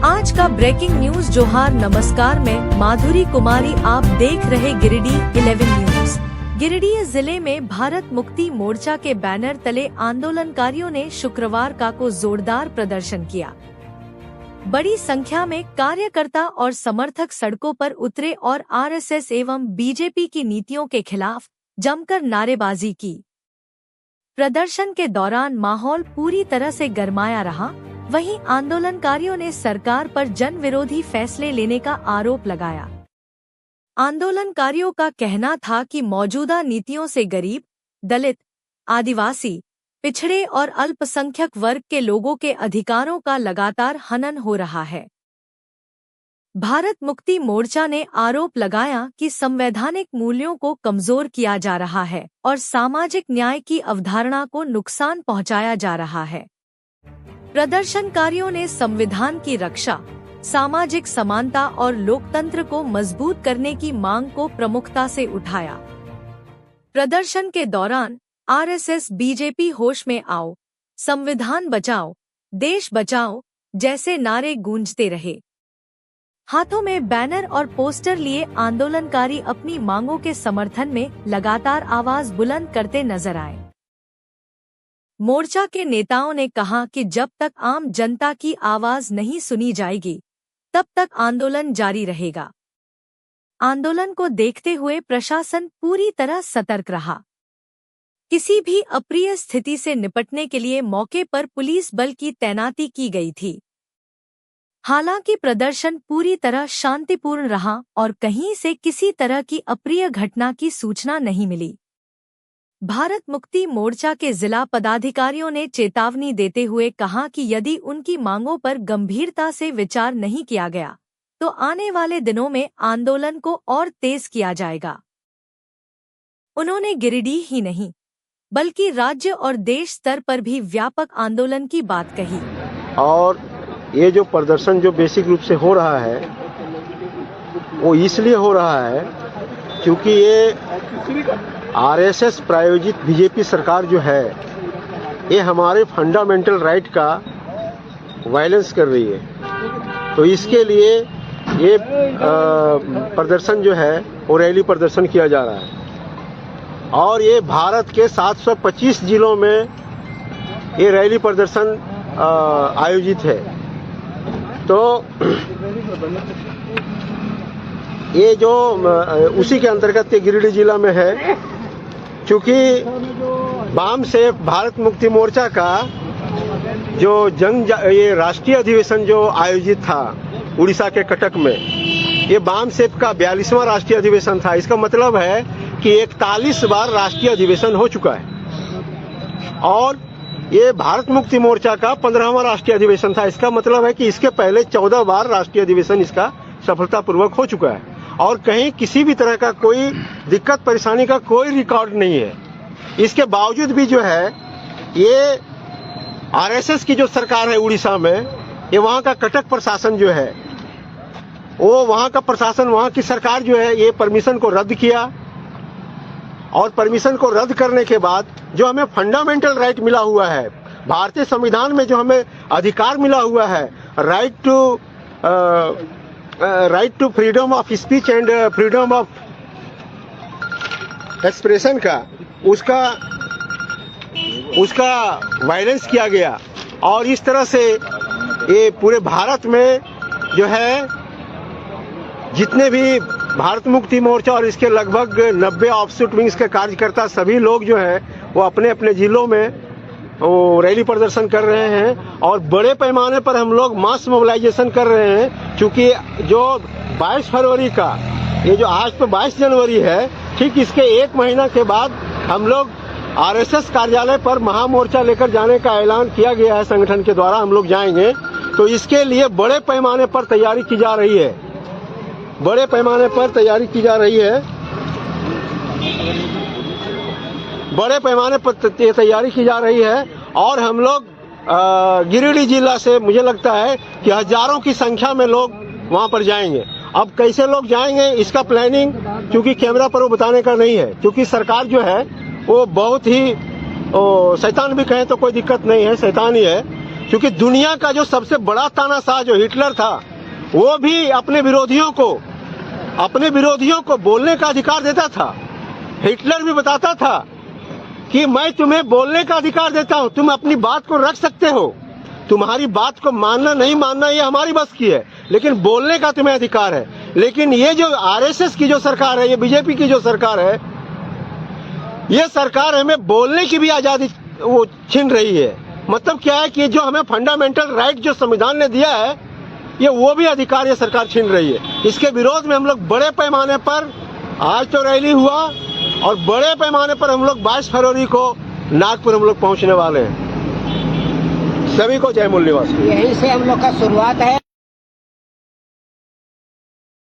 आज का breaking news जोहार नमस्कार, मैं माधुरी कुमारी, आप देख रहे गिरिडीह 11 न्यूज। गिरिडीह जिले में भारत मुक्ति मोर्चा के बैनर तले आंदोलनकारियों ने शुक्रवार को जोरदार प्रदर्शन किया। बड़ी संख्या में कार्यकर्ता और समर्थक सड़कों पर उतरे और आरएसएस एवं बीजेपी की नीतियों के खिलाफ जमकर नारेबाजी की। प्रदर्शन के दौरान माहौल पूरी तरह से गरमाया रहा। वहीं आंदोलनकारियों ने सरकार पर जन विरोधी फैसले लेने का आरोप लगाया। आंदोलनकारियों का कहना था कि मौजूदा नीतियों से गरीब, दलित, आदिवासी, पिछड़े और अल्पसंख्यक वर्ग के लोगों के अधिकारों का लगातार हनन हो रहा है। भारत मुक्ति मोर्चा ने आरोप लगाया कि संवैधानिक मूल्यों को कमजोर किया जा रहा है और सामाजिक न्याय की अवधारणा को नुकसान पहुंचाया जा रहा है। प्रदर्शनकारियों ने संविधान की रक्षा, सामाजिक समानता और लोकतंत्र को मजबूत करने की मांग को प्रमुखता से उठाया। प्रदर्शन के दौरान आरएसएस, बीजेपी होश में आओ, संविधान बचाओ, देश बचाओ जैसे नारे गूंजते रहे। हाथों में बैनर और पोस्टर लिए आंदोलनकारी अपनी मांगों के समर्थन में लगातार आवाज बुलंद करते नजर आए। मोर्चा के नेताओं ने कहा कि जब तक आम जनता की आवाज नहीं सुनी जाएगी, तब तक आंदोलन जारी रहेगा। आंदोलन को देखते हुए प्रशासन पूरी तरह सतर्क रहा। किसी भी अप्रिय स्थिति से निपटने के लिए मौके पर पुलिस बल की तैनाती की गई थी। हालांकि प्रदर्शन पूरी तरह शांतिपूर्ण रहा और कहीं से किसी तरह की अप्रिय घटना की सूचना नहीं मिली। भारत मुक्ति मोर्चा के जिला पदाधिकारियों ने चेतावनी देते हुए कहा कि यदि उनकी मांगों पर गंभीरता से विचार नहीं किया गया, तो आने वाले दिनों में आंदोलन को और तेज किया जाएगा। उन्होंने गिरिडीह ही नहीं, बल्कि राज्य और देश स्तर पर भी व्यापक आंदोलन की बात कही। और ये जो प्रदर्शन जो बेसिक रूप से हो रहा है, वो इसलिए हो रहा है क्योंकि ये आरएसएस प्रायोजित बीजेपी सरकार जो है, ये हमारे फंडामेंटल राइट का वायलेंस कर रही है। तो इसके लिए ये प्रदर्शन जो है वो रैली प्रदर्शन किया जा रहा है और ये भारत के 725 जिलों में ये रैली प्रदर्शन आयोजित है। तो ये जो उसी के अंतर्गत गिरिडीह जिला में है। क्योंकि वाम से भारत मुक्ति मोर्चा का जो ये राष्ट्रीय अधिवेशन जो आयोजित था उड़ीसा के कटक में, ये वाम सेप का 42वां राष्ट्रीय अधिवेशन था। इसका मतलब है कि 41 बार राष्ट्रीय अधिवेशन हो चुका है और ये भारत मुक्ति मोर्चा का 15वां राष्ट्रीय अधिवेशन था। इसका मतलब है कि इसके पहले 14 बार राष्ट्रीय अधिवेशन इसका सफलतापूर्वक हो चुका है और कहीं किसी भी तरह का कोई दिक्कत परेशानी का कोई रिकॉर्ड नहीं है। इसके बावजूद भी जो है ये आरएसएस की जो सरकार है उड़ीसा में, ये वहाँ का कटक प्रशासन जो है, वो वहाँ का प्रशासन, वहाँ की सरकार जो है, ये परमिशन को रद्द किया और परमिशन को रद्द करने के बाद जो हमें फंडामेंटल राइट मिला हुआ है, भारतीय संविधान में जो हमें अधिकार मिला हुआ है, right to freedom of speech and freedom of expression का, उसका वायलेंस किया गया। और इस तरह से ये पूरे भारत में जो है जितने भी भारत मुक्ति मोर्चा और इसके लगभग 90 ऑफशूट विंग्स के कार्यकर्ता सभी लोग जो है वो अपने अपने जिलों में वो रैली प्रदर्शन कर रहे हैं और बड़े पैमाने पर हम लोग मास मोबिलाइजेशन कर रहे हैं। क्योंकि जो 22 फरवरी का, ये जो आज तो 22 जनवरी है, ठीक इसके एक महीना के बाद हम लोग आरएसएस कार्यालय पर महामोर्चा लेकर जाने का ऐलान किया गया है। संगठन के द्वारा हम लोग जाएंगे। तो इसके लिए बड़े पैमाने पर तैयारी की जा रही है, बड़े पैमाने पर तैयारी की जा रही है, बड़े पैमाने पर तैयारी की जा रही है। और हम लोग गिरिडीह जिला से मुझे लगता है कि हजारों की संख्या में लोग वहां पर जाएंगे। अब कैसे लोग जाएंगे इसका प्लानिंग क्योंकि कैमरा पर वो बताने का नहीं है, क्योंकि सरकार जो है वो बहुत ही शैतान भी कहें तो कोई दिक्कत नहीं है, शैतान ही है। क्योंकि दुनिया का जो सबसे बड़ा तानाशाह जो हिटलर था, वो भी अपने विरोधियों को बोलने का अधिकार देता था। हिटलर भी बताता था कि मैं तुम्हें बोलने का अधिकार देता हूं, तुम अपनी बात को रख सकते हो, तुम्हारी बात को मानना नहीं मानना ये हमारी बस की है, लेकिन बोलने का तुम्हें अधिकार है। लेकिन ये जो आरएसएस की जो सरकार है, ये बीजेपी की जो सरकार है, ये सरकार हमें बोलने की भी आजादी वो छीन रही है। मतलब क्या है कि जो हमें फंडामेंटल राइट जो संविधान ने दिया है, ये वो भी अधिकार ये सरकार छीन रही है। इसके विरोध में हम लोग बड़े पैमाने पर आज तो रैली हुआ और बड़े पैमाने पर हम लोग 22 फरवरी को नागपुर हम लोग पहुंचने वाले हैं। सभी को जय मूल निवास। यहीं से हम लोग का शुरुआत है।